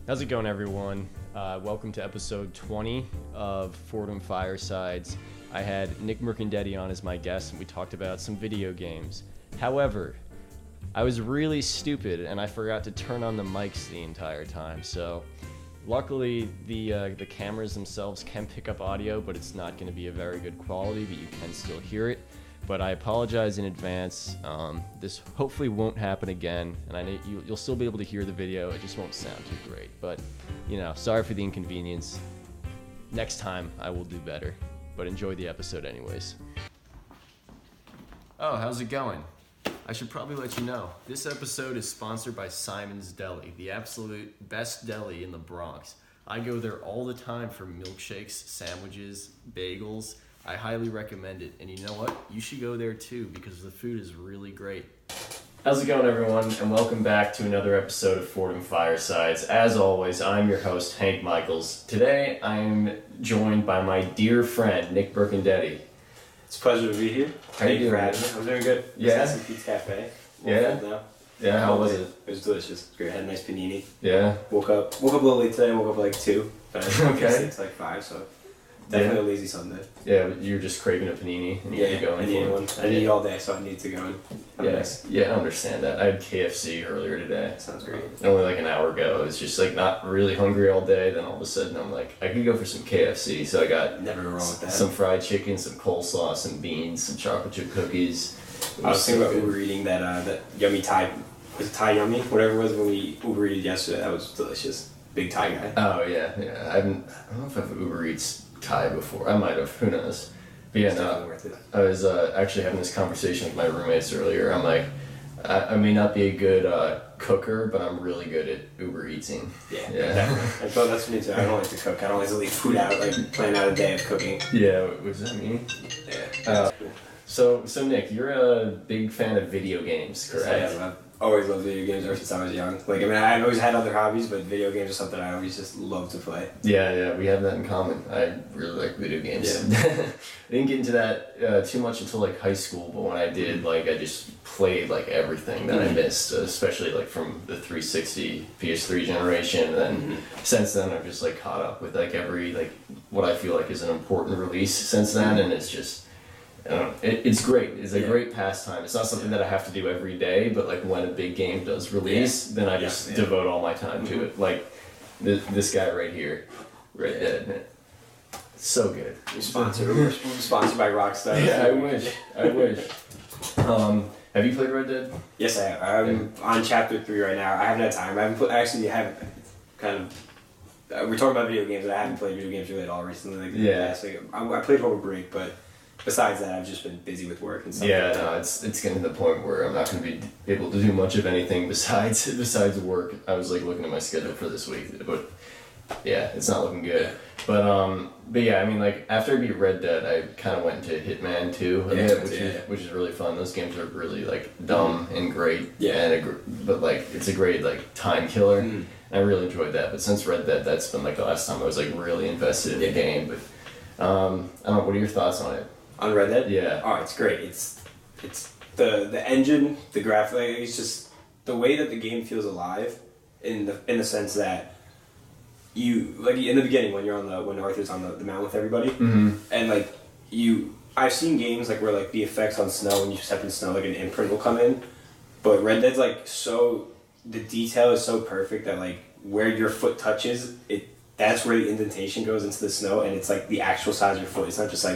How's it going, everyone? Welcome to episode 20 of Fordham Firesides. I had Nick Mercandetti on as my guest, and we talked about some video games. However, I was really stupid, and I forgot to turn on the mics the entire time. So, luckily, the cameras themselves can pick up audio, but it's not going to be a very good quality, but you can still hear it. But I apologize in advance. This hopefully won't happen again, and I know you'll still be able to hear the video. It just won't sound too great. But, sorry for the inconvenience. Next time, I will do better. But enjoy the episode anyways. Oh, how's it going? I should probably let you know. This episode is sponsored by Simon's Deli, the absolute best deli in the Bronx. I go there all the time for milkshakes, sandwiches, bagels. I highly recommend it. And you know what? You should go there too because the food is really great. How's it going, everyone? And welcome back to another episode of Fordham Firesides. As always, I'm your host, Hank Michaels. Today, I'm joined by my dear friend, Nick Mercandetti. It's a pleasure to be here. How you doing? I'm doing good. Yeah? Just had some Pete's Cafe. Yeah? Yeah, how was it? It was delicious. Great. Had a nice panini. Yeah? Woke up a little late today. Woke up like 2. But Okay. It's like 5, so definitely a lazy Sunday. Yeah, but you're just craving a panini and you need to go in I need for one. it. I need it all day, so I need to go in. Yeah, I understand that. I had KFC earlier today. Sounds great. Only like an hour ago. I was just like not really hungry all day. Then all of a sudden I'm like, I could go for some KFC. So I got Never go wrong with that. some fried chicken, some coleslaw, some beans, some chocolate chip cookies. I was thinking about Uber eating that yummy Thai. Was it Thai yummy? Whatever it was when we Uber eated yesterday. That was delicious. Big Thai guy. Oh yeah. I don't know if I've Uber Eats Thai before. I might have. Who knows? But yeah, It's definitely worth it. I was actually having this conversation with my roommates earlier. I'm like, I may not be a good cooker, but I'm really good at Uber Eating. Yeah. Definitely. I thought that's me too. I don't like to cook. I don't like to leave food out, like plan out a day of cooking. Yeah, what does that mean? Yeah. So Nick, you're a big fan of video games, correct? Yeah, I've always loved video games ever since I was young. I've always had other hobbies, but video games are something I always just love to play. Yeah, we have that in common. I really like video games. Yeah. I didn't get into that too much until like high school, but when I did, I just played everything that I missed, especially from the 360 PS3 generation. And then since then, I've just caught up with every what I feel like is an important release since then, and it's just. It's great. It's a great pastime. It's not something that I have to do every day, but when a big game does release, then I just devote all my time to it. Like this guy right here, Red Dead. It's so good. We're sponsored by Rockstar. Yeah, I wish. Have you played Red Dead? Yes, I have. I'm on chapter 3 right now. I haven't had time. I haven't we're talking about video games, and I haven't played video games really at all recently. I played over break, but besides that, I've just been busy with work and stuff. Yeah, no, it's getting to the point where I'm not going to be able to do much of anything besides work. I was looking at my schedule for this week, but yeah, it's not looking good. But yeah, I mean, after I beat Red Dead, I kind of went into Hitman 2, which is really fun. Those games are really dumb and great. Yeah. But it's a great time killer. And I really enjoyed that. But since Red Dead, that's been the last time I was really invested in the game. But I don't know. What are your thoughts on it? On Red Dead? Yeah. Oh, it's great. It's the engine, the graphic. It's just the way that the game feels alive, in the sense that you in the beginning when Arthur's on the mountain with everybody, and I've seen games where the effects on snow when you step in snow an imprint will come in, but Red Dead's so the detail is so perfect that where your foot touches it, that's where the indentation goes into the snow, and it's the actual size of your foot. It's not just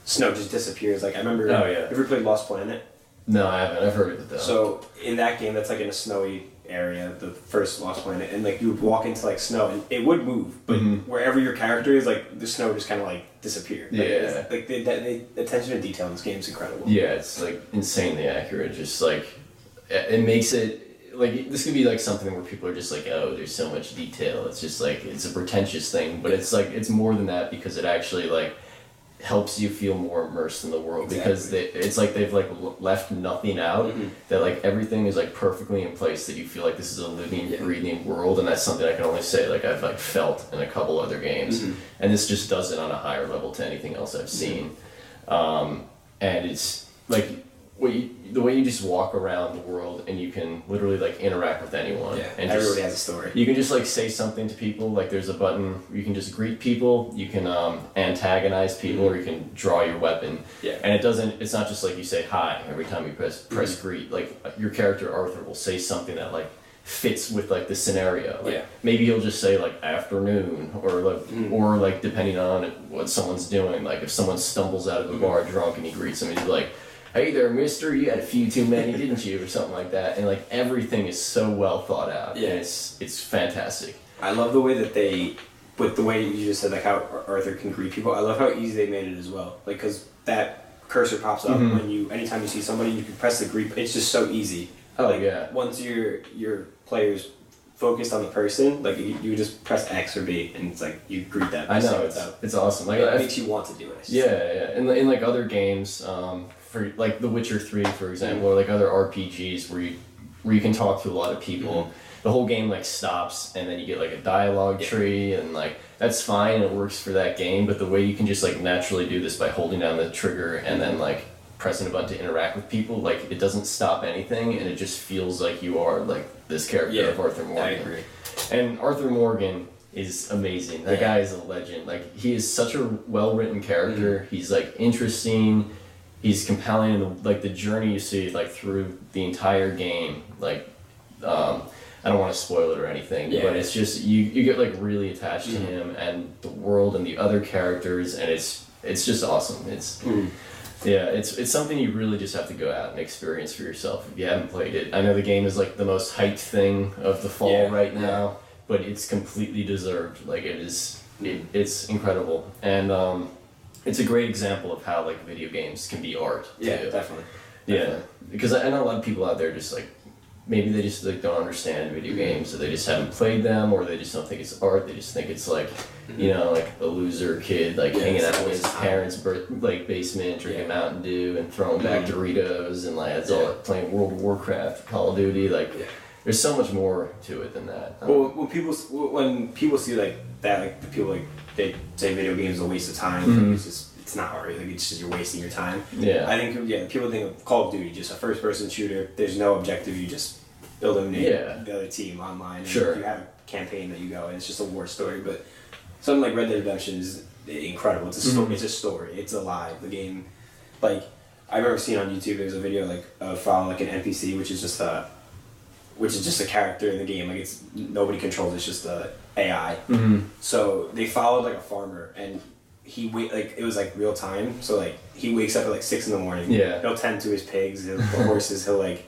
snow just disappears. I remember. Oh yeah. Have you ever played Lost Planet? No, I haven't. I've heard of it though. So in that game, that's in a snowy area, the first Lost Planet, and you would walk into snow, and it would move, but wherever your character is, the snow just kind of disappeared. Yeah. The attention to detail in this game is incredible. Yeah, it's insanely accurate. Just it makes it. This could be something where people are just oh, there's so much detail. It's just it's a pretentious thing, but it's it's more than that because it actually helps you feel more immersed in the world. Exactly. Because they've left nothing out. That everything is perfectly in place, that you feel this is a living, breathing world, and that's something I can only say I've felt in a couple other games, and this just does it on a higher level to anything else I've seen. And it's the way you just walk around the world and you can literally like interact with anyone. Yeah, and everybody has a story. You can just like say something to people. Like there's a button where you can just greet people. You can antagonize people, or you can draw your weapon. Yeah. And it's not just like you say hi every time you press greet. Like your character Arthur will say something that like fits with like the scenario. Like, maybe he'll just say like afternoon, or like depending on what someone's doing. Like if someone stumbles out of the bar drunk and he greets them, he's like, "Hey there, mister, you had a few too many, didn't you?" or something like that. And like everything is so well thought out. Yeah. And it's fantastic. I love the way that with the way you just said, like how Arthur can greet people. I love how easy they made it as well. Like, because that cursor pops up anytime you see somebody, you can press the greet. It's just so easy. Oh, like, yeah. Once your player's focused on the person, like you just press X or B, and it's like you greet that person. I know, it's awesome. Like it makes you want to do it. Yeah. In like other games, for like The Witcher 3, for example, or like other RPGs where you can talk to a lot of people. The whole game like stops, and then you get like a dialogue tree, and like that's fine. It works for that game, but the way you can just like naturally do this by holding down the trigger and then like pressing a button to interact with people, like it doesn't stop anything, and it just feels like you are like this character of Arthur Morgan. I agree. And Arthur Morgan is amazing. That guy is a legend. Like he is such a well-written character. He's like interesting. He's compelling, and like the journey you see like through the entire game. Like I don't want to spoil it or anything, but it's just you get like really attached to him and the world and the other characters, and it's just awesome. It's something you really just have to go out and experience for yourself if you haven't played it. I know the game is like the most hyped thing of the fall right now, but it's completely deserved. Like it's incredible, and it's a great example of how like video games can be art too. Yeah, definitely. Yeah, because I know a lot of people out there just like maybe they just like don't understand video games, or they just haven't played them, or they just don't think it's art. They just think it's like like a loser kid like hanging out in his parents' basement, drinking Mountain Dew and throwing back Doritos, and like that's all playing World of Warcraft, Call of Duty. Like there's so much more to it than that. Well, when people see like that, like the people like they say video games is a waste of time. It's not art. Like it's just you're wasting your time. Yeah. I think people think of Call of Duty just a first person shooter. There's no objective. You just eliminate the other team online. And you have a campaign that you go, and it's just a war story. But something like Red Dead Redemption is incredible. It's a story. It's a story. It's alive. The game, like I remember seeing on YouTube, there's a video like of following like an NPC, which is just a character in the game. Like it's nobody controls. It's just a AI. So they followed like a farmer, and it was like real time. So like he wakes up at like 6 a.m. Yeah. He'll tend to his pigs, the horses. He'll like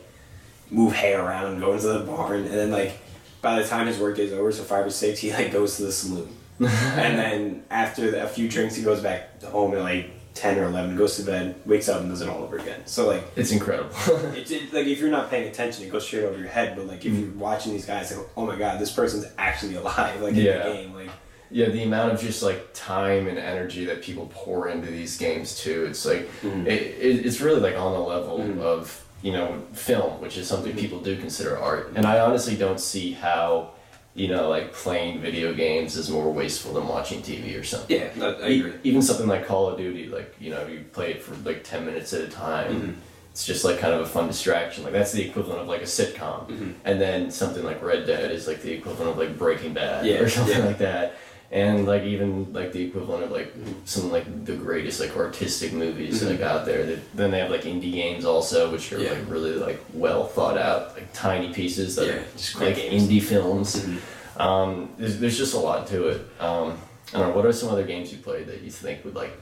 move hay around, go into the barn, and then like by the time his work is over, so 5 or 6, he like goes to the saloon. And then after a few drinks, he goes back home at like 10 or 11, goes to bed, wakes up, and does it all over again. So like it's incredible. Like if you're not paying attention, it goes straight over your head. But like if you're watching these guys, like, oh my god, this person's actually alive. Like in the game, like. Yeah, the amount of just like time and energy that people pour into these games too. It's like it's really like on the level of film, which is something people do consider art. And I honestly don't see how like playing video games is more wasteful than watching TV or something. Yeah, I agree. Even something like Call of Duty, like you play it for like 10 minutes at a time. It's just like kind of a fun distraction. Like that's the equivalent of like a sitcom. And then something like Red Dead is like the equivalent of like Breaking Bad or something like that. And like even like the equivalent of like some like the greatest like artistic movies like out there. Then they have like indie games also, which are like really like well thought out, like tiny pieces that are just like indie films. There's just a lot to it. I don't know. What are some other games you played that you think would like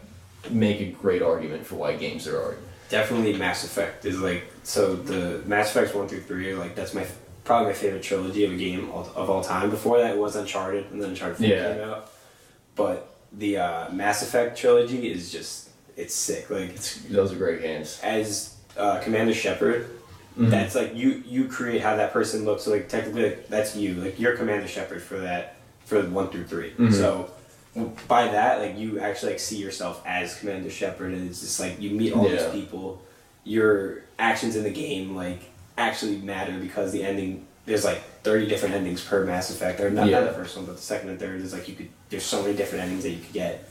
make a great argument for why games are art? Definitely Mass Effect is like the Mass Effects 1 through 3 are like that's probably my favorite trilogy of a game of all time. Before that, it was Uncharted, and then Uncharted 4 came out. But the Mass Effect trilogy is just, it's sick. Like those are great games. As Commander Shepard, that's like, you create how that person looks. So like technically, like, that's you. Like you're Commander Shepard for 1 through 3. So by that, like you actually like see yourself as Commander Shepard, and it's just like you meet all these people. Your actions in the game, like, actually matter because the ending, there's like 30 different endings per Mass Effect, or not the first one, but the second and third is like there's so many different endings that you could get.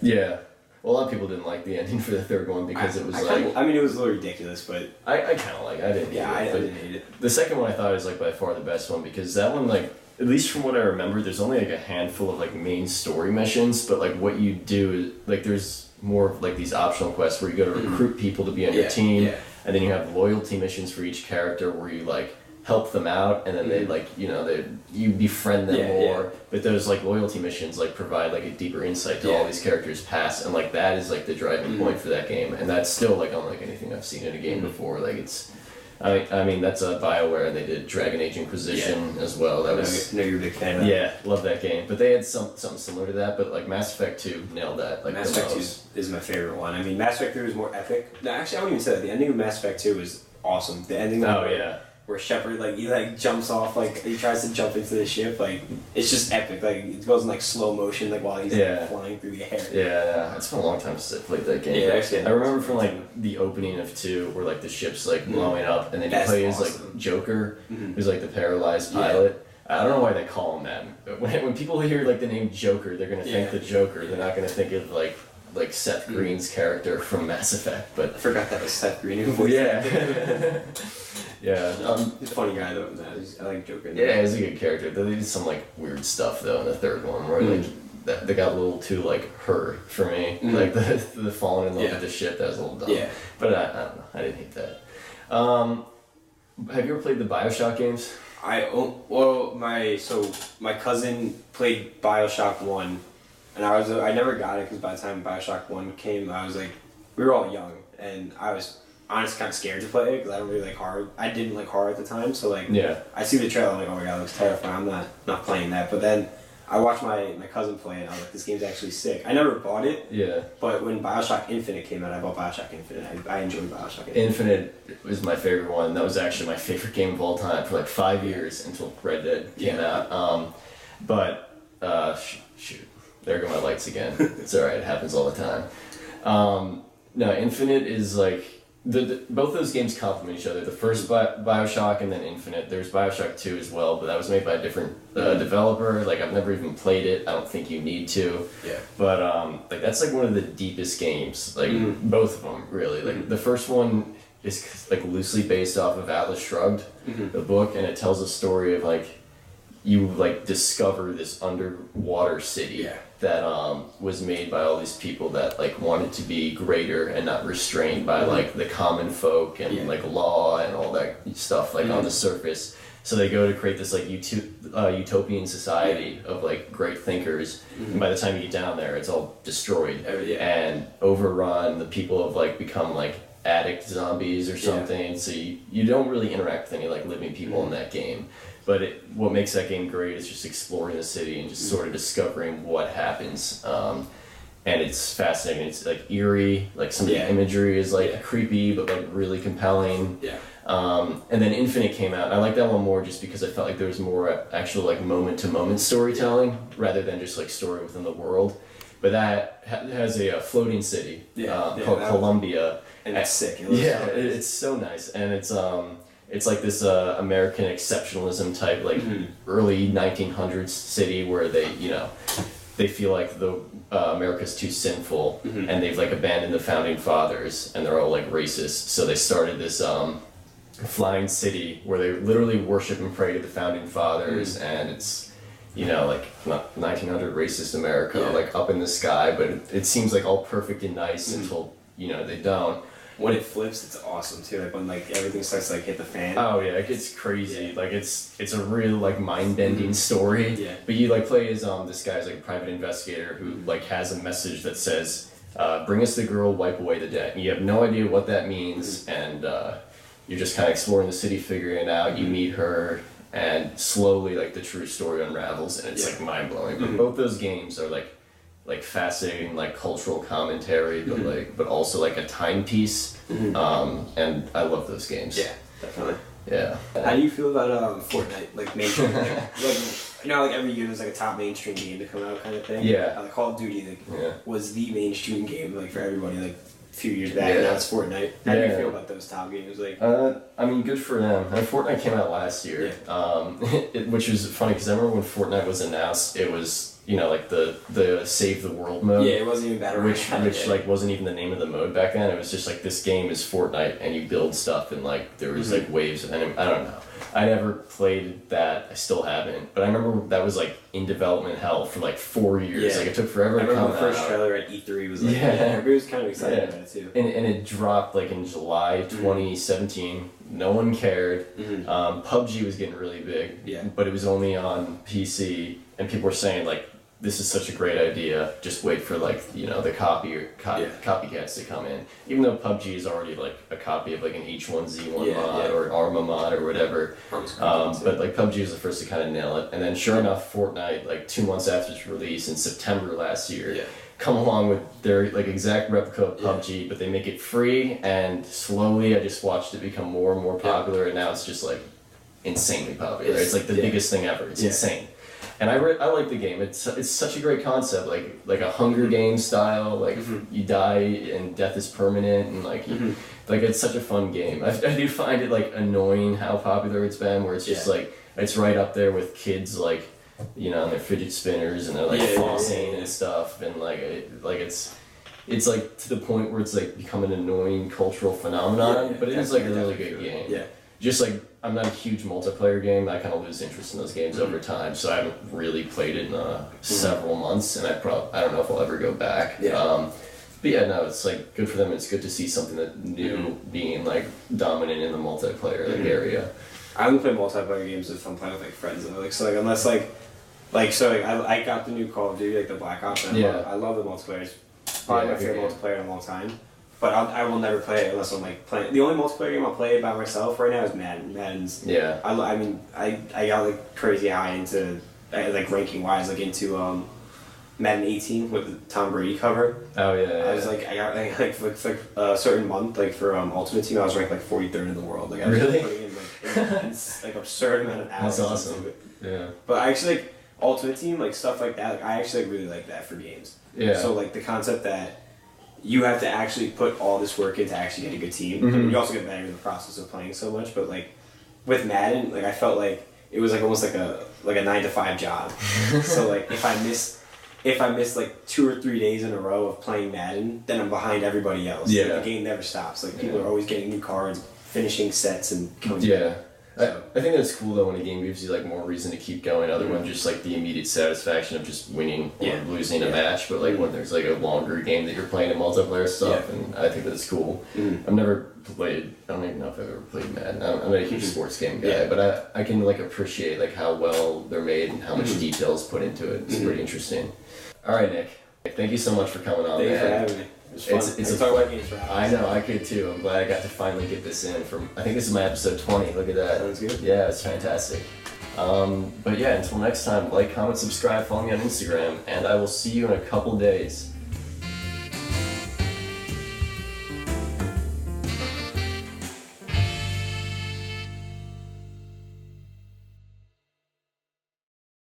Well, a lot of people didn't like the ending for the third one because it was I mean, it was a little ridiculous, but I kind of like it. I didn't hate it. I didn't hate it. The second one I thought was like by far the best one because that one, like, at least from what I remember, there's only like a handful of like main story missions, but like what you do is like there's more of like these optional quests where you go to recruit people to be on your team, and then you have loyalty missions for each character where you like help them out, and then they like you befriend them more. But those like loyalty missions like provide like a deeper insight to all these characters' past, and like that is like the driving point for that game, and that's still like unlike anything I've seen in a game before. Like it's. I mean that's a BioWare, and they did Dragon Age Inquisition as well. That was. I know you're a big fan of that. Yeah, love that game. But they had something similar to that. But like Mass Effect 2 nailed that. Like Mass Effect 2 is my favorite one. I mean, Mass Effect 3 was more epic. No, actually, I wouldn't even say that. The ending of Mass Effect 2 was awesome. The ending. Where Shepard like he like jumps off, like he tries to jump into the ship, like it's just epic. Like it goes in like slow motion, like while he's like, flying through the air. Yeah, it's been a long time since I played that game. Yeah, actually, I remember from like the opening of 2 where like the ship's like blowing up, and then you play as like Joker, who's like the paralyzed pilot. I don't know why they call him that. When people hear like the name Joker, they're gonna think the Joker. They're not gonna think of like Seth Green's character from Mass Effect. But I forgot that was Seth Green. Yeah. He's a funny guy though. I like Joker. Yeah, he's a good character. They did some like weird stuff though in the third one where like they got a little too like her for me. Like the falling in love with the ship, that was a little dumb. Yeah. But I don't know. I didn't hate that. Have you ever played the BioShock games? My cousin played BioShock 1, and I never got it because by the time BioShock 1 came, I was like, we were all young, and I was honestly kind of scared to play it because I don't really like horror. I didn't like horror at the time, so like I see the trailer, I'm like, oh my god, it looks terrifying. I'm not playing that. But then I watched my cousin play it, and I was like, this game's actually sick. I never bought it. Yeah. But when BioShock Infinite came out, I bought BioShock Infinite. I enjoyed BioShock Infinite. Was my favorite one. That was actually my favorite game of all time for like 5 years until Red Dead came out. Shoot, there go my lights again. It's alright, it happens all the time. No, Infinite is like both those games complement each other. The first BioShock and then Infinite. There's BioShock 2 as well, but that was made by a different developer. Like I've never even played it. I don't think you need to. Yeah. But like that's like one of the deepest games. Like both of them really. Like the first one is like loosely based off of Atlas Shrugged, the book, and it tells a story of like you like discover this underwater city that was made by all these people that like wanted to be greater and not restrained by like the common folk and like law and all that stuff like on the surface. So they go to create this like utopian society of like great thinkers, and by the time you get down there, it's all destroyed and overrun. The people have like become like addict zombies or something. So you don't really interact with any like living people in that game. But what makes that game great is just exploring the city and just sort of discovering what happens. And it's fascinating. It's like eerie, like some of the imagery is like creepy but like really compelling. Yeah. And then Infinite came out. And I like that one more just because I felt like there was more actual like moment-to-moment storytelling rather than just like story within the world. But that has a floating city called Columbia. And it's sick. It's so nice. And it's like this American exceptionalism type, like early 1900s city where they feel like the America's too sinful and they've like abandoned the founding fathers and they're all like racist. So they started this flying city where they literally worship and pray to the founding fathers, and it's like 1900 racist America like up in the sky, but it seems like all perfect and nice until they don't. When it flips, it's awesome too. Like when like everything starts to like hit the fan. Oh yeah, it gets crazy. Yeah. Like it's a real like mind-bending story. Yeah. But you like play as this guy's like a private investigator who like has a message that says, "Bring us the girl, wipe away the debt." And you have no idea what that means, and you're just kind of exploring the city, figuring it out. You meet her, and slowly like the true story unravels, and it's like mind-blowing. But both those games are like fascinating like cultural commentary, but but also like a timepiece. And I love those games. Yeah, definitely. Yeah. How do you feel about Fortnite? Like mainstream, like every year there's like a top mainstream game to come out kind of thing. Yeah. Like Call of Duty was the mainstream game like for everybody like a few years back. And now it's Fortnite. How do you feel about those top games? Like, I mean, good for them. Fortnite came out last year, which was funny because I remember when Fortnite was announced, it was you know, like the save the world mode. Yeah, it wasn't even Battle Royale. Which like wasn't even the name of the mode back then. It was just like, this game is Fortnite, and you build stuff, and like there was like waves, and I don't know. I never played that. I still haven't. But I remember that was like in development hell for like 4 years. Yeah. Like it took forever I to come out. remember the first trailer at E3 was like, everybody was kind of excited about it too. And it dropped like in July 2017. No one cared. PUBG was getting really big, but it was only on PC, and people were saying like, this is such a great idea. Just wait for like, you know, the copycats to come in. Even though PUBG is already like a copy of like an H1Z1 mod or Arma mod or whatever. But like PUBG was the first to kind of nail it. And then sure enough, Fortnite, like 2 months after its release in September last year, come along with their like exact replica of PUBG, but they make it free, and slowly I just watched it become more and more popular, and now it's just like insanely popular. It's like the biggest thing ever. It's insane. And I like the game. It's such a great concept, like a Hunger Games style. Like you die and death is permanent, and like like it's such a fun game. I do find it like annoying how popular it's been. Where it's just like it's right up there with kids like, you know, on their fidget spinners and they're like flossing and stuff, and like it's like to the point where it's like become an annoying cultural phenomenon. But it is like a really good game. Yeah. Just like, I'm not a huge multiplayer game. I kind of lose interest in those games over time, so I haven't really played it in several months, and I don't know if I'll ever go back. But yeah, no, it's like good for them. It's good to see something that new being like dominant in the multiplayer area. I only play multiplayer games if I'm playing with like friends, though. Like so, like unless I got the new Call of Duty, like the Black Ops. And I love the multiplayer. It's probably my favorite multiplayer in a long time. But I will never play it unless I'm like playing. The only multiplayer game I'll play by myself right now is Madden. Madden's. Yeah. I mean, I got like crazy high into like ranking wise, like into Madden 18 with the Tom Brady cover. Oh yeah. I was like, I got like a certain month like for Ultimate Team, I was ranked like 43rd in the world. Like I was really putting in like absurd amount of hours. That's awesome. Into it. Yeah. But I actually like Ultimate Team, like stuff like that. Like I actually really like that for games. Yeah. So like the concept that you have to actually put all this work in to actually get a good team. And you also get better in the process of playing so much. But like with Madden, like I felt like it was like almost like a 9-to-5 job. So like if I miss like 2 or 3 days in a row of playing Madden, then I'm behind everybody else. Yeah. Like, the game never stops. Like people are always getting new cards, finishing sets, and killing. Yeah. I think that's cool though when a game gives you like more reason to keep going other than just like the immediate satisfaction of just winning or losing a match, but like when there's like a longer game that you're playing in multiplayer stuff, and I think that's cool. I've never played, I don't even know if I've ever played Madden. I'm not a huge sports game guy, but I can like appreciate like how well they're made and how much detail is put into it. It's pretty interesting. Alright, Nick, thank you so much for coming on. Thank you for having me. It's a pleasure. I know, I could too. I'm glad I got to finally get this in. I think this is my episode 20. Look at that. Sounds good. Yeah, it's fantastic. But yeah, until next time, like, comment, subscribe, follow me on Instagram, and I will see you in a couple days.